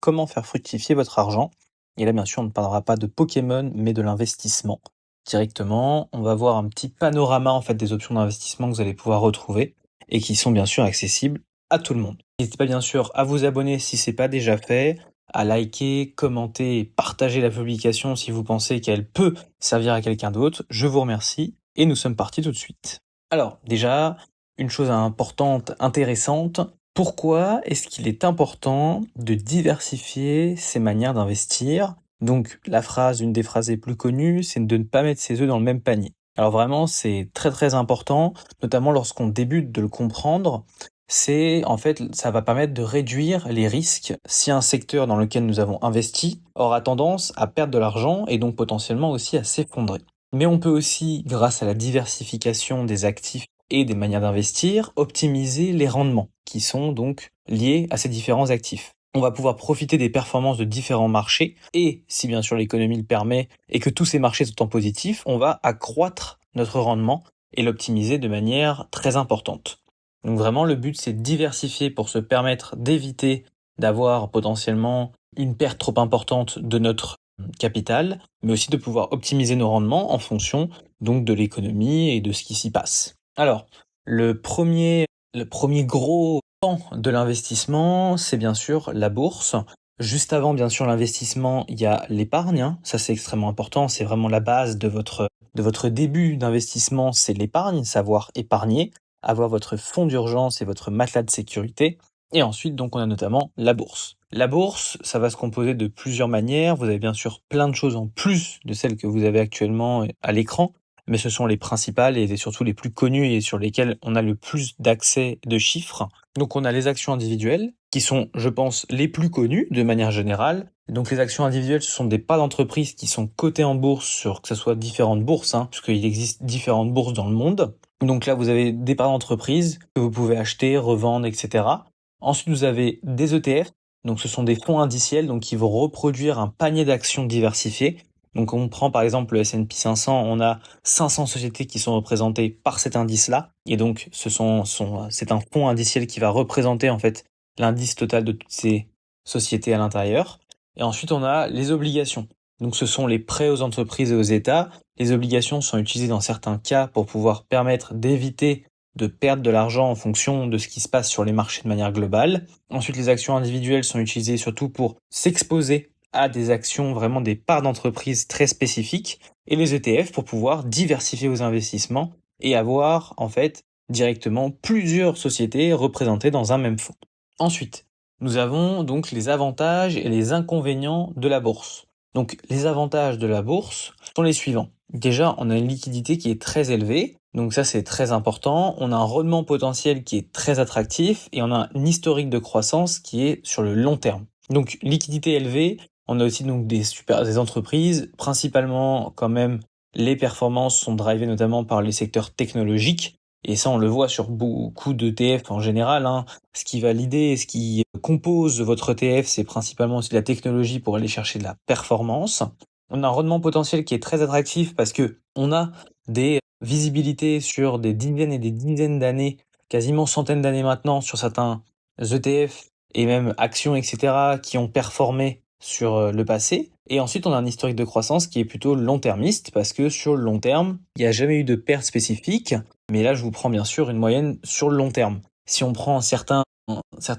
comment faire fructifier votre argent. Et là, bien sûr, on ne parlera pas de Pokémon, mais de l'investissement. Directement, on va voir un petit panorama en fait des options d'investissement que vous allez pouvoir retrouver et qui sont bien sûr accessibles à tout le monde. N'hésitez pas bien sûr à vous abonner si ce n'est pas déjà fait, à liker, commenter et partager la publication si vous pensez qu'elle peut servir à quelqu'un d'autre. Je vous remercie et nous sommes partis tout de suite. Alors déjà, une chose importante, intéressante, pourquoi est-ce qu'il est important de diversifier ses manières d'investir? Donc une des phrases les plus connues, c'est de ne pas mettre ses œufs dans le même panier. Alors vraiment, c'est très très important, notamment lorsqu'on débute de le comprendre. Ça va permettre de réduire les risques si un secteur dans lequel nous avons investi aura tendance à perdre de l'argent et donc potentiellement aussi à s'effondrer. Mais on peut aussi, grâce à la diversification des actifs et des manières d'investir, optimiser les rendements qui sont donc liés à ces différents actifs. On va pouvoir profiter des performances de différents marchés et, si bien sûr l'économie le permet et que tous ces marchés sont en positif, on va accroître notre rendement et l'optimiser de manière très importante. Donc vraiment, le but, c'est de diversifier pour se permettre d'éviter d'avoir potentiellement une perte trop importante de notre capital, mais aussi de pouvoir optimiser nos rendements en fonction donc de l'économie et de ce qui s'y passe. Alors, le premier gros pan de l'investissement, c'est bien sûr la bourse. Juste avant, bien sûr, l'investissement, il y a l'épargne. Ça, c'est extrêmement important. C'est vraiment la base de votre début d'investissement, c'est l'épargne, savoir épargner, avoir votre fonds d'urgence et votre matelas de sécurité. Et ensuite, donc, on a notamment la bourse. La bourse, ça va se composer de plusieurs manières. Vous avez bien sûr plein de choses en plus de celles que vous avez actuellement à l'écran, mais ce sont les principales et surtout les plus connues et sur lesquelles on a le plus d'accès de chiffres. Donc on a les actions individuelles, qui sont, je pense, les plus connues de manière générale. Donc les actions individuelles, ce sont des parts d'entreprise qui sont cotées en bourse sur que ce soit différentes bourses, puisqu'il existe différentes bourses dans le monde. Donc là, vous avez des parts d'entreprise que vous pouvez acheter, revendre, etc. Ensuite, vous avez des ETF. Donc ce sont des fonds indiciels donc qui vont reproduire un panier d'actions diversifiées. Donc on prend par exemple le S&P 500, on a 500 sociétés qui sont représentées par cet indice-là. Et donc c'est un fonds indiciel qui va représenter en fait l'indice total de toutes ces sociétés à l'intérieur. Et ensuite on a les obligations. Donc ce sont les prêts aux entreprises et aux États. Les obligations sont utilisées dans certains cas pour pouvoir permettre d'éviter de perdre de l'argent en fonction de ce qui se passe sur les marchés de manière globale. Ensuite, les actions individuelles sont utilisées surtout pour s'exposer à des actions, vraiment des parts d'entreprise très spécifiques, et les ETF pour pouvoir diversifier vos investissements et avoir en fait directement plusieurs sociétés représentées dans un même fonds. Ensuite, nous avons donc les avantages et les inconvénients de la bourse. Donc les avantages de la bourse sont les suivants. Déjà, on a une liquidité qui est très élevée, donc ça c'est très important. On a un rendement potentiel qui est très attractif et on a un historique de croissance qui est sur le long terme. Donc liquidité élevée, on a aussi donc des entreprises, principalement quand même les performances sont drivées notamment par les secteurs technologiques. Et ça, on le voit sur beaucoup d'ETF en général. Ce qui va l'idée, ce qui compose votre ETF, c'est principalement aussi la technologie pour aller chercher de la performance. On a un rendement potentiel qui est très attractif parce que on a des visibilités sur des dizaines et des dizaines d'années, quasiment centaines d'années maintenant, sur certains ETF et même actions, etc., qui ont performé sur le passé. Et ensuite, on a un historique de croissance qui est plutôt long-termiste parce que sur le long terme, il n'y a jamais eu de perte spécifique. Mais là, je vous prends bien sûr une moyenne sur le long terme. Si on prend certains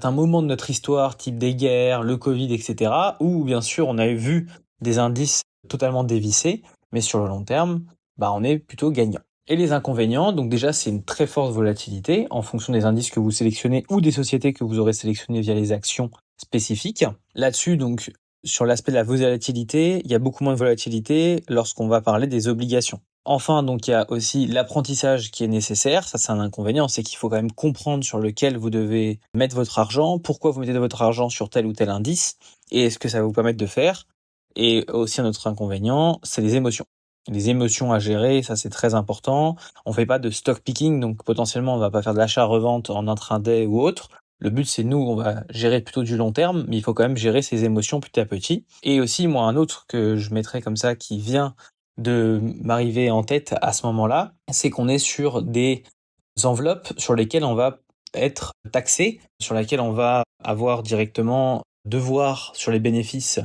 moments de notre histoire, type des guerres, le Covid, etc., où bien sûr on a vu des indices totalement dévissés, mais sur le long terme, on est plutôt gagnant. Et les inconvénients, donc déjà c'est une très forte volatilité en fonction des indices que vous sélectionnez ou des sociétés que vous aurez sélectionnées via les actions spécifiques. Là-dessus, donc sur l'aspect de la volatilité, il y a beaucoup moins de volatilité lorsqu'on va parler des obligations. Enfin, donc il y a aussi l'apprentissage qui est nécessaire. Ça, c'est un inconvénient, c'est qu'il faut quand même comprendre sur lequel vous devez mettre votre argent, pourquoi vous mettez votre argent sur tel ou tel indice, et ce que ça va vous permettre de faire. Et aussi un autre inconvénient, c'est les émotions. Les émotions à gérer, ça c'est très important. On fait pas de stock picking, donc potentiellement on va pas faire de l'achat-revente en intraday ou autre. Le but c'est nous, on va gérer plutôt du long terme, mais il faut quand même gérer ses émotions petit à petit. Et aussi, moi, un autre que je mettrais comme ça qui vient de m'arriver en tête à ce moment-là, c'est qu'on est sur des enveloppes sur lesquelles on va être taxé, sur lesquelles on va avoir directement devoir, sur les bénéfices,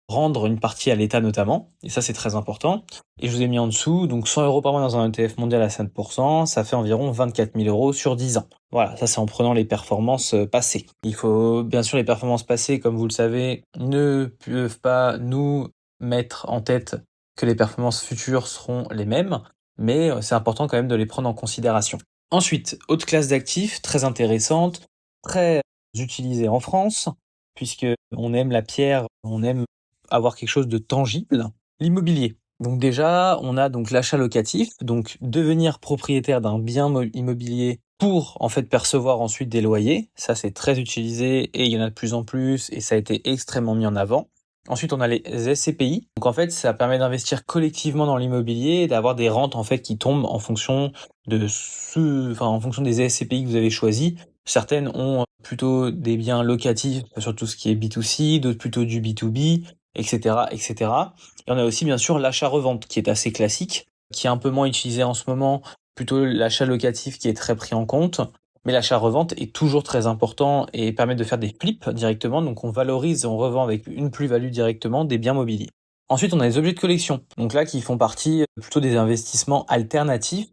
rendre une partie à l'État notamment, et ça c'est très important. Et je vous ai mis en dessous, donc 100 € par mois dans un ETF mondial à 5%, ça fait environ 24 000 € sur 10 ans. Voilà, ça c'est en prenant les performances passées. Il faut, bien sûr, les performances passées, comme vous le savez, ne peuvent pas nous mettre en tête que les performances futures seront les mêmes, mais c'est important quand même de les prendre en considération. Ensuite, autre classe d'actifs très intéressante, très utilisée en France, puisque on aime la pierre, on aime avoir quelque chose de tangible, l'immobilier. Donc déjà, on a donc l'achat locatif, donc devenir propriétaire d'un bien immobilier pour en fait percevoir ensuite des loyers. Ça c'est très utilisé et il y en a de plus en plus et ça a été extrêmement mis en avant. Ensuite, on a les SCPI. Donc en fait, ça permet d'investir collectivement dans l'immobilier et d'avoir des rentes en fait qui tombent en fonction en fonction des SCPI que vous avez choisis. Certaines ont plutôt des biens locatifs sur tout ce qui est B2C, d'autres plutôt du B2B, etc., etc. Et on a aussi bien sûr l'achat-revente qui est assez classique, qui est un peu moins utilisé en ce moment, plutôt l'achat locatif qui est très pris en compte. Mais l'achat-revente est toujours très important et permet de faire des flips directement. Donc on valorise et on revend avec une plus-value directement des biens mobiliers. Ensuite, on a les objets de collection. Donc là, qui font partie plutôt des investissements alternatifs.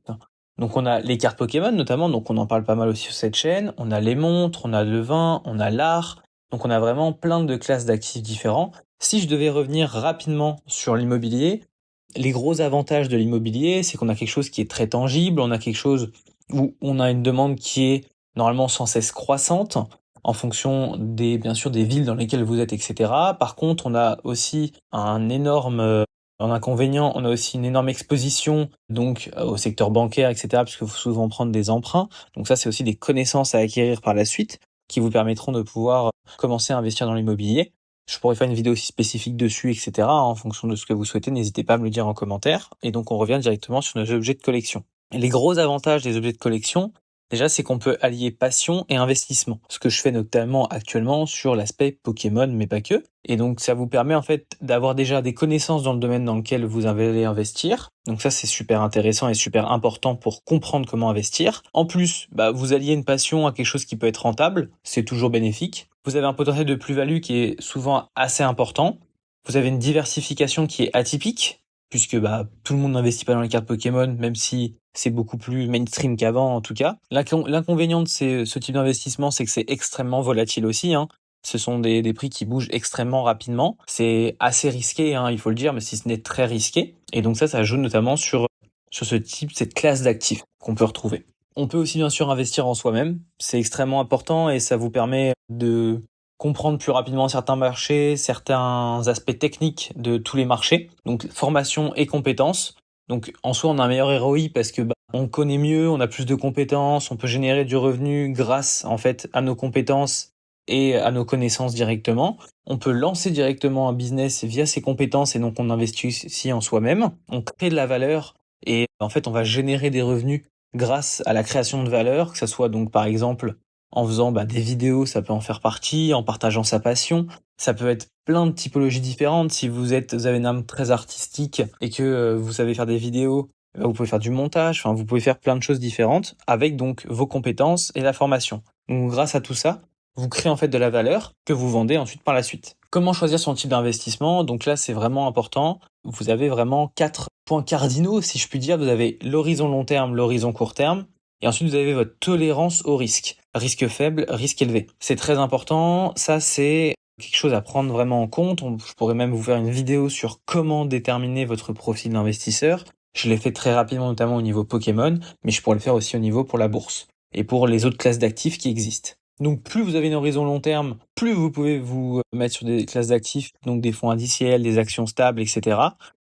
Donc on a les cartes Pokémon notamment, donc on en parle pas mal aussi sur cette chaîne. On a les montres, on a le vin, on a l'art. Donc on a vraiment plein de classes d'actifs différents. Si je devais revenir rapidement sur l'immobilier, les gros avantages de l'immobilier, c'est qu'on a quelque chose qui est très tangible, on a quelque chose où on a une demande qui est normalement sans cesse croissante en fonction bien sûr des villes dans lesquelles vous êtes, etc. Par contre, on a aussi un inconvénient, on a aussi une énorme exposition donc au secteur bancaire, etc. puisqu'il faut souvent prendre des emprunts. Donc ça, c'est aussi des connaissances à acquérir par la suite qui vous permettront de pouvoir commencer à investir dans l'immobilier. Je pourrais faire une vidéo aussi spécifique dessus, etc. En fonction de ce que vous souhaitez, n'hésitez pas à me le dire en commentaire. Et donc, on revient directement sur nos objets de collection. Les gros avantages des objets de collection, déjà, c'est qu'on peut allier passion et investissement. Ce que je fais notamment actuellement sur l'aspect Pokémon, mais pas que. Et donc, ça vous permet en fait d'avoir déjà des connaissances dans le domaine dans lequel vous allez investir. Donc ça, c'est super intéressant et super important pour comprendre comment investir. En plus, vous alliez une passion à quelque chose qui peut être rentable. C'est toujours bénéfique. Vous avez un potentiel de plus-value qui est souvent assez important. Vous avez une diversification qui est atypique, puisque tout le monde n'investit pas dans les cartes Pokémon, même si c'est beaucoup plus mainstream qu'avant en tout cas. L'inconvénient de ce type d'investissement, c'est que c'est extrêmement volatile aussi. Ce sont des prix qui bougent extrêmement rapidement. C'est assez risqué, il faut le dire, mais si ce n'est très risqué. Et donc ça joue notamment sur cette classe d'actifs qu'on peut retrouver. On peut aussi bien sûr investir en soi-même, c'est extrêmement important et ça vous permet de comprendre plus rapidement certains marchés, certains aspects techniques de tous les marchés, donc formation et compétences. Donc en soi, on a un meilleur ROI parce que on connaît mieux, on a plus de compétences, on peut générer du revenu grâce en fait à nos compétences et à nos connaissances directement. On peut lancer directement un business via ses compétences et donc on investit ici en soi-même. On crée de la valeur et en fait on va générer des revenus grâce à la création de valeur, que ça soit donc par exemple en faisant des vidéos, ça peut en faire partie, en partageant sa passion. Ça peut être plein de typologies différentes. Si vous avez une âme très artistique et que vous savez faire des vidéos, vous pouvez faire du montage, vous pouvez faire plein de choses différentes avec donc vos compétences et la formation. Donc grâce à tout ça, vous créez en fait de la valeur que vous vendez ensuite par la suite. Comment choisir son type d'investissement? Donc là, c'est vraiment important. Vous avez vraiment 4 points cardinaux, si je puis dire. Vous avez l'horizon long terme, l'horizon court terme. Et ensuite, vous avez votre tolérance au risque. Risque faible, risque élevé. C'est très important. Ça, c'est quelque chose à prendre vraiment en compte. Je pourrais même vous faire une vidéo sur comment déterminer votre profil d'investisseur. Je l'ai fait très rapidement, notamment au niveau Pokémon, mais je pourrais le faire aussi au niveau pour la bourse et pour les autres classes d'actifs qui existent. Donc plus vous avez une horizon long terme, plus vous pouvez vous mettre sur des classes d'actifs, donc des fonds indiciels, des actions stables, etc.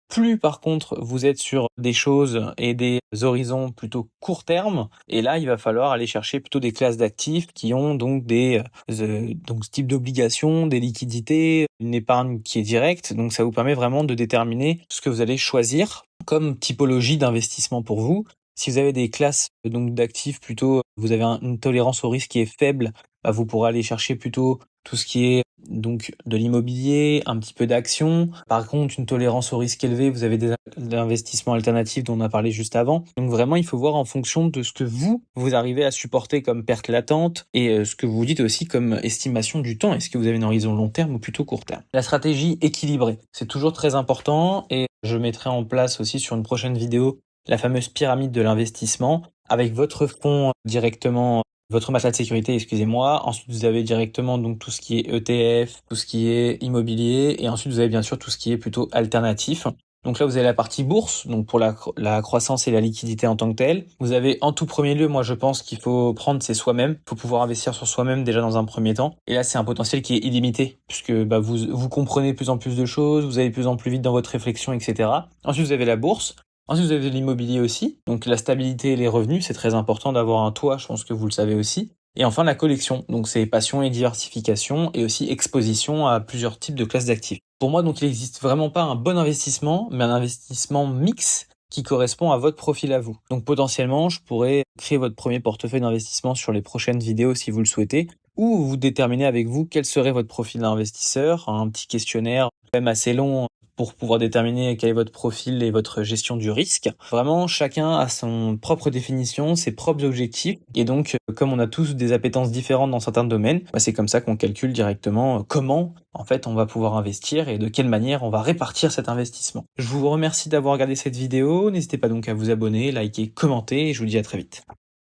Plus par contre vous êtes sur des choses et des horizons plutôt court terme, et là il va falloir aller chercher plutôt des classes d'actifs qui ont donc donc ce type d'obligations, des liquidités, une épargne qui est directe. Donc ça vous permet vraiment de déterminer ce que vous allez choisir comme typologie d'investissement pour vous. Si vous avez des classes donc d'actifs plutôt, vous avez une tolérance au risque qui est faible, vous pourrez aller chercher plutôt tout ce qui est donc de l'immobilier, un petit peu d'actions. Par contre, une tolérance au risque élevé, vous avez des investissements alternatifs dont on a parlé juste avant. Donc vraiment, il faut voir en fonction de ce que vous arrivez à supporter comme perte latente et ce que vous dites aussi comme estimation du temps. Est-ce que vous avez une horizon long terme ou plutôt court terme? La stratégie équilibrée, c'est toujours très important et je mettrai en place aussi sur une prochaine vidéo la fameuse pyramide de l'investissement avec votre fonds directement, votre matelas de sécurité, excusez-moi. Ensuite, vous avez directement donc tout ce qui est ETF, tout ce qui est immobilier, et ensuite vous avez bien sûr tout ce qui est plutôt alternatif. Donc là, vous avez la partie bourse, donc pour la croissance et la liquidité en tant que telle. Vous avez en tout premier lieu, moi je pense qu'il faut prendre c'est soi-même. Il faut pouvoir investir sur soi-même déjà dans un premier temps. Et là, c'est un potentiel qui est illimité, puisque vous comprenez de plus en plus de choses, vous allez de plus en plus vite dans votre réflexion, etc. Ensuite, vous avez la bourse. Ensuite, vous avez de l'immobilier aussi. Donc la stabilité et les revenus, c'est très important d'avoir un toit, je pense que vous le savez aussi. Et enfin, la collection. Donc c'est passion et diversification et aussi exposition à plusieurs types de classes d'actifs. Pour moi, donc, il n'existe vraiment pas un bon investissement, mais un investissement mix qui correspond à votre profil à vous. Donc potentiellement, je pourrais créer votre premier portefeuille d'investissement sur les prochaines vidéos si vous le souhaitez, ou vous déterminez avec vous quel serait votre profil d'investisseur, un petit questionnaire même assez long pour pouvoir déterminer quel est votre profil et votre gestion du risque. Vraiment, chacun a son propre définition, ses propres objectifs. Et donc, comme on a tous des appétences différentes dans certains domaines, c'est comme ça qu'on calcule directement comment, en fait, on va pouvoir investir et de quelle manière on va répartir cet investissement. Je vous remercie d'avoir regardé cette vidéo. N'hésitez pas donc à vous abonner, liker, commenter et je vous dis à très vite.